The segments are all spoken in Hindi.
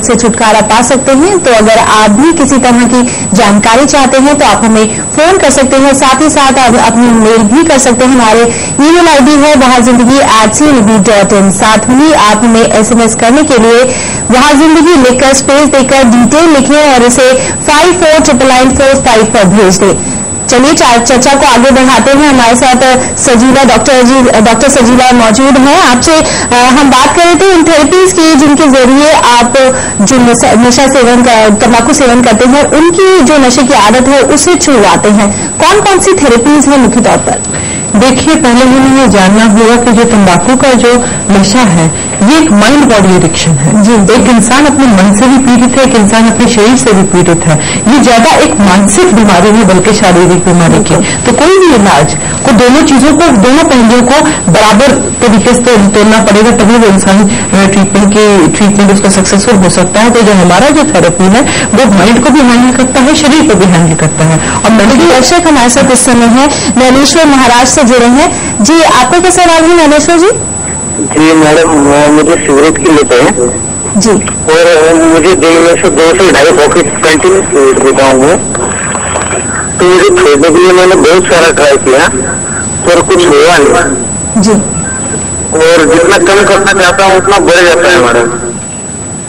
से छुटकारा पा सकते हैं। तो अगर आप भी किसी तरह की जानकारी चाहते हैं तो आप हमें फोन कर सकते हैं, साथ ही साथ आप अपनी मेल भी कर सकते हैं। हमारे ईमेल आईडी है वहाजिंदगी@cnb.in। साथ ही आप हमें SMS करने के लिए वहां जिंदगी लिखकर स्पेस देकर डिटेल लिखें और इसे 549945 पर भेज दें। चलिए चर्चा को आगे बढ़ाते हैं। हमारे साथ सजीला डॉक्टर सजीला मौजूद हैं। आपसे हम बात कर रहे थे इन थेरेपीज की जिनके जरिए आप जो नशा सेवन तंबाकू सेवन करते हैं उनकी जो नशे की आदत है उसे छुड़वाते हैं। कौन कौन सी थेरेपीज है मुख्य तौर पर? देखिए, पहले हमें ये जानना होगा कि जो तंबाकू का जो नशा है ये एक माइंड बॉडी एडिक्शन है। जी, एक इंसान अपने मन से भी पीड़ित है, एक इंसान अपने शरीर से भी पीड़ित है। ये ज्यादा एक मानसिक बीमारी है बल्कि शारीरिक बीमारी की। तो कोई भी इलाज को दोनों चीजों को, दोनों पहलुओं को बराबर तरीके से तोड़ना पड़ेगा, तभी वो इंसान ट्रीटमेंट उसका सक्सेसफुल हो सकता है। तो जो हमारा जो थेरेपी है वो माइंड को भी हैंडल करता है, शरीर को भी हैंडल करता है। और मेडिकल दर्शक हमारे साथ इस समय है नैनेश्वर महाराज से जुड़े हैं। जी, आपका क्या सवाल है नैनेश्वर जी? जी मैडम, मुझे सिगरेट की लत है जी, और मुझे दिन में से 2 से 2.5 पॉकेट कंटिन्यू सिगरेट पीता हूँ। तो मुझे छोड़ने के लिए मैंने बहुत सारा ट्राई किया पर कुछ हुआ नहीं जी। और जितना कम करना चाहता हूँ उतना बढ़ जाता है मैडम।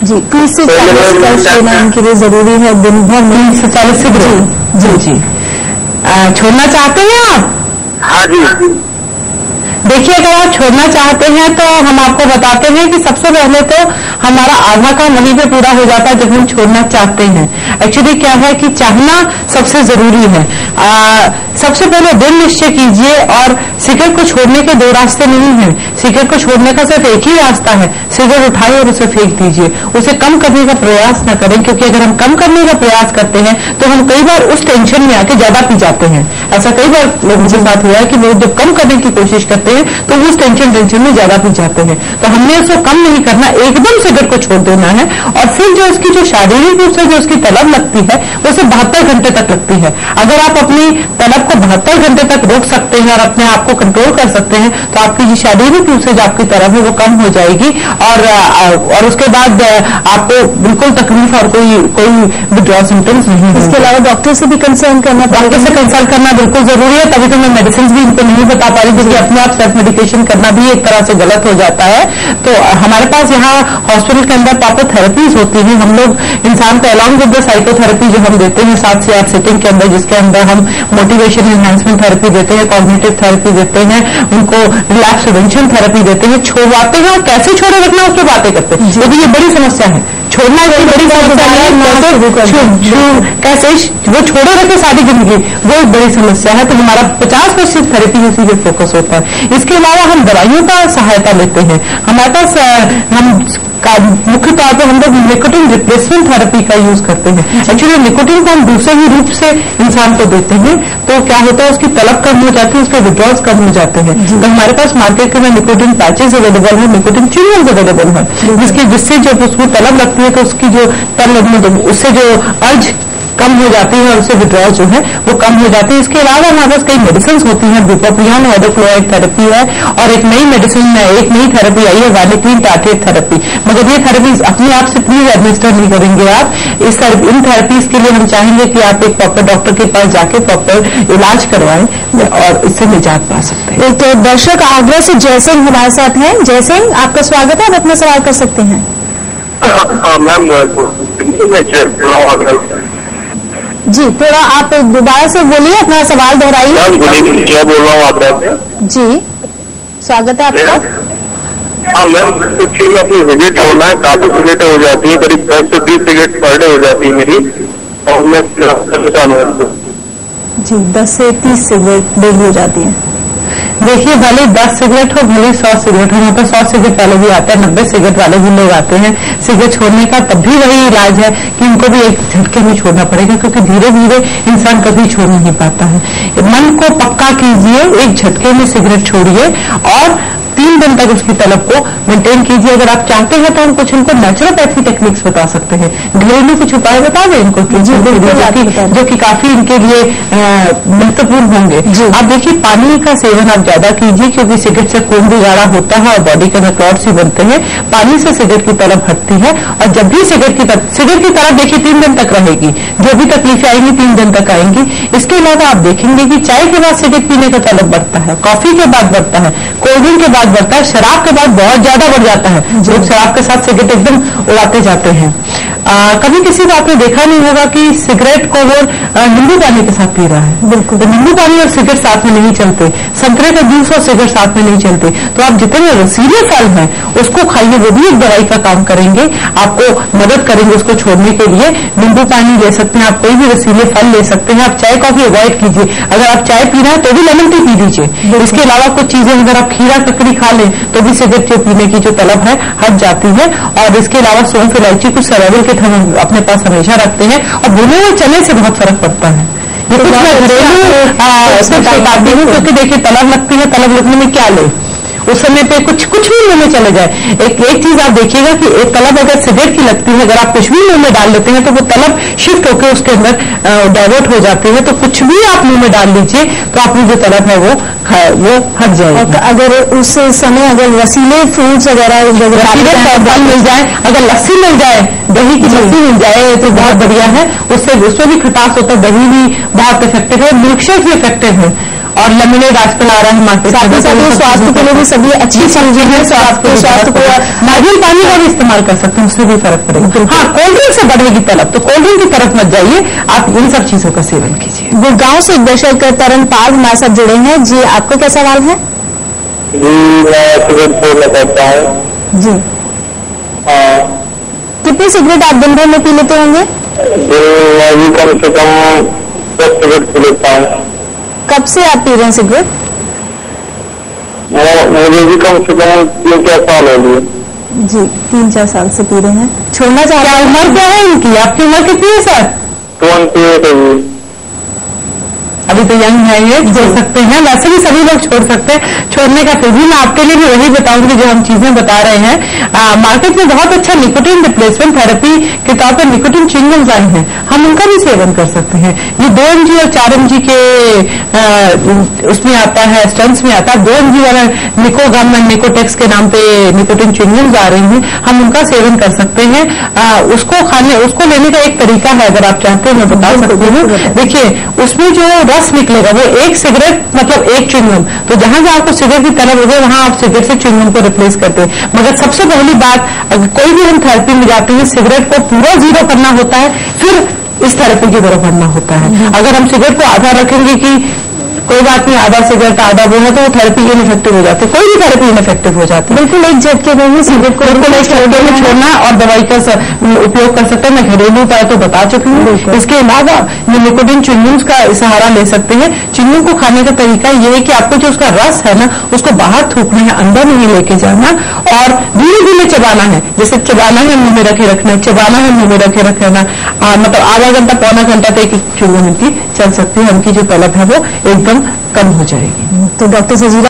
जी, 30 से 40 वर्ष लेना इनके लिए जरूरी है दिन भर में। 30 से 40 सिगरेट। जी जी। छोड़ना चाहते हैं आप? हाँ जी। देखिए, अगर आप छोड़ना चाहते हैं तो हम आपको बताते हैं कि सबसे पहले तो हमारा आधा काम वहीं पे पूरा हो जाता है जब हम छोड़ना चाहते हैं। एक्चुअली क्या है कि चाहना सबसे जरूरी है। सबसे पहले दिल निश्चय कीजिए। और सिगरेट को छोड़ने के 2 रास्ते नहीं हैं। सिगरेट को छोड़ने का सिर्फ एक ही रास्ता है, सिगरेट उठाइए और उसे फेंक दीजिए। उसे कम करने का प्रयास न करें, क्योंकि अगर हम कम करने का प्रयास करते हैं तो हम कई बार उस टेंशन में आके ज्यादा पी जाते हैं। ऐसा कई बार लोगों के साथ हुआ है कि लोग जब कम करने की कोशिश करते हैं तो उस टेंशन में ज्यादा पी जाते हैं। तो हमने उसको कम नहीं करना, एकदम सिगरेट को छोड़ देना है। और फिर जो उसकी जो शारीरिक रूप से जो उसकी तलब लगती है वो सिर्फ 72 घंटे तक लगती है। अगर आप अपनी तलब को 72 घंटे तक रोक सकते हैं और अपने आप को कंट्रोल कर सकते हैं तो आपकी जो शारीरिक रूप से जो आपकी तलब है वो कम हो जाएगी। और उसके बाद आपको बिल्कुल तकलीफ और कोई विड्रॉल सिम्टम्स नहीं है। इसके अलावा डॉक्टर से भी कंसर्न करना, डॉक्टर से कंसल्ट करना बिल्कुल जरूरी है। तभी तो मैं मेडिसिन भी इनको नहीं बता पा रही, क्योंकि अपने आप सेल्फ मेडिकेशन करना भी एक तरह से गलत हो जाता है। तो हमारे पास यहाँ हॉस्पिटल के अंदर प्रॉपर थेरेपीज होती हैं। हम लोग इंसान को अलॉन्ग विद द साइकोथेरेपी जो हम देते हैं 7 से 8 सेटिंग के अंदर, जिसके अंदर हम मोटिवेशन एनहांसमेंट थेरेपी देते हैं, कॉग्निटिव थेरेपी देते हैं, उनको रिलैप्स प्रिवेंशन थेरेपी देते हैं, छोड़वाते हैं। और कैसे छोड़े रखना उस पर बातें करते हैं, क्योंकि ये बड़ी समस्या है। छोड़ना एक बड़ी समस्या है। कैसे वो छोड़े रखे सारी जिंदगी, वो एक बड़ी समस्या है। तो हमारा 50% थेरेपी उसी पे फोकस होता है। इसके अलावा हम दवाइयों का सहायता लेते हैं। हमारे पास मुख्य तौर पर हम लोग निकोटिन रिप्लेसमेंट थेरेपी का यूज करते हैं। एक्चुअली निकोटिन को हम दूसरे ही रूप से इंसान को देते हैं, तो क्या होता है उसकी तलब कम हो जाती है, उसके विड्रॉल्स कम हो जाते हैं। तो हमारे पास मार्केट में निकोटिन पैचेस अवेलेबल है, निकोटिन च्युइंगम्स अवेलेबल है, जिससे जब उसको तलब लगती है तो उसकी जो तलब, उससे जो अर्ज कम हो जाती है और उससे विड्रॉल जो है वो कम हो जाती है। इसके अलावा हमारे पास कई मेडिसिन होती हैं, बुप्रोपियन हाइड्रोक्लोराइड थेरेपी है, और एक नई मेडिसिन, एक नई थेरेपी आई है वैलिक्लीन टार्ट्रेट थेरेपी। मगर ये थेरेपीज अपने आप से प्लीज एडमिनिस्टर नहीं करेंगे आप। इन थेरेपीज के लिए हम चाहेंगे कि आप एक प्रॉपर डॉक्टर के पास जाके प्रॉपर इलाज करवाएं और इससे निजात पा सकते हैं। एक दर्शक आगरा से जयसिंह हमारे साथ हैं। जयसिंह, आपका स्वागत है, आप अपना सवाल कर सकते हैं। मैम जी, थोड़ा आप दोबारा से बोलिए, अपना सवाल दोहराइए। क्या बोल रहा हूँ आप? जी, स्वागत है आपका। हाँ मैम, कुछ अपनी सिगरेट छोड़ना है, काफी सिगरेटें हो जाती है, करीब 10 से 20 सिगरेट पर डे हो जाती है मेरी, और मैं जी 10 से 30 सिगरेट डेली हो जाती है। देखिए, भले 10 सिगरेट हो, भले 100 सिगरेट हो, यहाँ पर 100 सिगरेट वाले भी आते हैं, 90 सिगरेट वाले भी लोग आते हैं। सिगरेट छोड़ने का तब भी वही इलाज है कि उनको भी एक झटके में छोड़ना पड़ेगा, क्योंकि धीरे धीरे इंसान कभी छोड़ नहीं पाता है। मन को पक्का कीजिए, एक झटके में सिगरेट छोड़िए और 3 दिन तक उसकी तलब को मेंटेन कीजिए। अगर आप चाहते हैं तो हम कुछ इनको नेचुरोपैथी टेक्निक्स बता सकते हैं, घरेलू कुछ उपाय बता दें इनको जो कि काफी इनके लिए महत्वपूर्ण होंगे। आप देखिए पानी का सेवन आप ज्यादा कीजिए, क्योंकि सिगरेट से खून भी गाढ़ा होता है और बॉडी के अंदर क्लॉट्स ही बनते हैं। पानी से सिगरेट की तलब हटती है, और जब भी सिगरेट की तलब देखिए 3 दिन तक रहेगी, जो भी तकलीफें आएंगी 3 दिन तक आएंगी। इसके अलावा आप देखेंगे कि चाय के बाद सिगरेट पीने का तलब बढ़ता है, कॉफी के बाद बढ़ता है, कोल्ड ड्रिंक के बाद बढ़ता है, शराब के बाद बहुत ज्यादा बढ़ जाता है। लोग शराब के साथ सिगरेट एकदम उड़ाते जाते हैं। कभी किसी को आपने देखा नहीं होगा कि सिगरेट को वो नींबू पानी के साथ पी रहा है। बिल्कुल, तो नींबू पानी और सिगरेट साथ में नहीं चलते, संतरे का जूस और सिगरेट साथ में नहीं चलते। तो आप जितने रसीले फल हैं उसको खाइए, वो भी एक दवाई का काम करेंगे, आपको मदद करेंगे उसको छोड़ने के लिए। नींबू पानी ले सकते हैं आप, कोई भी रसीले फल ले सकते हैं। आप चाय कॉफी अवॉइड कीजिए, अगर आप चाय पी रहे हैं तो भी लेमन टी पी लीजिए। इसके अलावा कुछ चीजें अगर आप खीरा ककड़ी खा लें तो भी सिगरेट जो पीने की जो तलब है हट जाती है। और इसके अलावा सौंफ इलायची कुछ सर्वाइवल के हम अपने पास हमेशा रखते हैं, और भुने हुए चने से बहुत फर्क पड़ता है। ये कुछ मैं घरेलू बताती हूँ, क्योंकि देखिए तलब लगती है, तलब लगने में क्या ले, उस समय पे कुछ भी मुंह में चले जाए। एक चीज आप देखिएगा कि एक तलब अगर सिगरेट की लगती है, अगर आप कुछ भी मुंह में डाल लेते हैं तो वो तलब शिफ्ट होकर उसके अंदर डाइवर्ट हो जाती है। तो कुछ भी आप मुंह में डाल लीजिए तो आपकी जो तलब है वो हट जाएगी। अगर उस समय अगर रसीले फ्रूट्स वगैरह फल मिल जाए, अगर लस्सी मिल जाए, दही की लस्सी मिल जाए तो बहुत बढ़िया है, उसमें भी खटास होता है, दही भी बहुत इफेक्टिव है, मिल्कशेक भी इफेक्टिव है, और लेमनेड आजकल आ रहा है मार्केट में। स्वास्थ्य के लिए भी सभी अच्छी चीजें हैं, स्वास्थ्य को नारियल पानी का भी इस्तेमाल कर सकते हैं, उससे भी फर्क पड़ेगा। हाँ, कोल्ड ड्रिंक से बढ़ेगी तलब, तो कोल्ड ड्रिंक की तरफ मत जाइए, आप इन सब चीजों का सेवन कीजिए। गुड़गांव से एक दर्शक तरनपाल हमारे साथ जुड़े हैं। जी, आपका क्या सवाल है? जी, मैं सिगरेट छोड़ना चाहता हूँ। जी, कितनी सिगरेट आप दिन भर में पी लेते होंगे? दिन में कम से कम 10 सिगरेट पी लेता हूँ। कब से आप पी रहे हैं सिगरेट? मुझे भी कम से कम 3-4 साल हो गए। जी, 3-4 साल से पी रहे हैं। छोड़ना चाह रहे हैं? उम्र क्या है इनकी? आपकी उम्र कितनी है सर? 28 है। अभी तो यंग है, ये छोड़ सकते हैं, वैसे भी सभी लोग छोड़ सकते हैं। छोड़ने का फिर भी मैं आपके लिए भी वही बताऊंगी जो हम चीजें बता रहे हैं। मार्केट में बहुत अच्छा निकोटिन रिप्लेसमेंट थेरेपी के तौर पर निकोटिन च्युइंगम्स आए हैं, हम उनका भी सेवन कर सकते हैं। ये 2 mg और 4 mg के उसमें आता है, स्टंट्स में आता है। 2 mg वाला निकोगम एंड निकोटेक्स के नाम पे निकोटिन च्युइंगम्स आ रही हैं, हम उनका सेवन कर सकते हैं। उसको लेने का एक तरीका है, अगर आप चाहते हैं मैं बता सकती हूँ। देखिए, उसमें जो रस निकलेगा वो एक सिगरेट मतलब एक च्युइंगम, तो जहां जहां आपको सिगरेट की तलब हो गई वहां आप सिगरेट से च्युइंगम को रिप्लेस करते हैं। मगर सबसे पहली बात, अगर कोई भी हम थेरेपी में जाते हैं, सिगरेट को पूरा 0 करना होता है, फिर इस थेरेपी की तरफ बढ़ना होता है। अगर हम सिगरेट को आधा रखेंगे कि कोई बात नहीं, आधा सिगरेट आधा वो है, तो वो थेरेपी इनइफेक्टिव हो जाती है, कोई भी थेरेपी इनइफेक्टिव हो जाती है। बिल्कुल एक झटके में सिगरेट को बिल्कुल एक झटके में छोड़ना और दवाई का उपयोग कर सकते हैं। मैं घरेलू उपाय तो बता चुकी हूँ। इसके अलावा ये निकोटिन च्युइंगम्स का सहारा ले सकते हैं। च्युइंगम को खाने का तरीका ये है कि आपको जो उसका रस है ना, उसको बाहर थूकना है, अंदर नहीं लेके जाना, और धीरे धीरे चबाना है। जैसे चबाना है मुंह में रखे रखना है, चबाना है मुंह में रखे रखना, मतलब आधा घंटा पौना घंटा तक च्युइंगम इनकी चल सकती है। उनकी जो तलब है वो एकदम कम हो जाएगी। तो डॉक्टर सजीला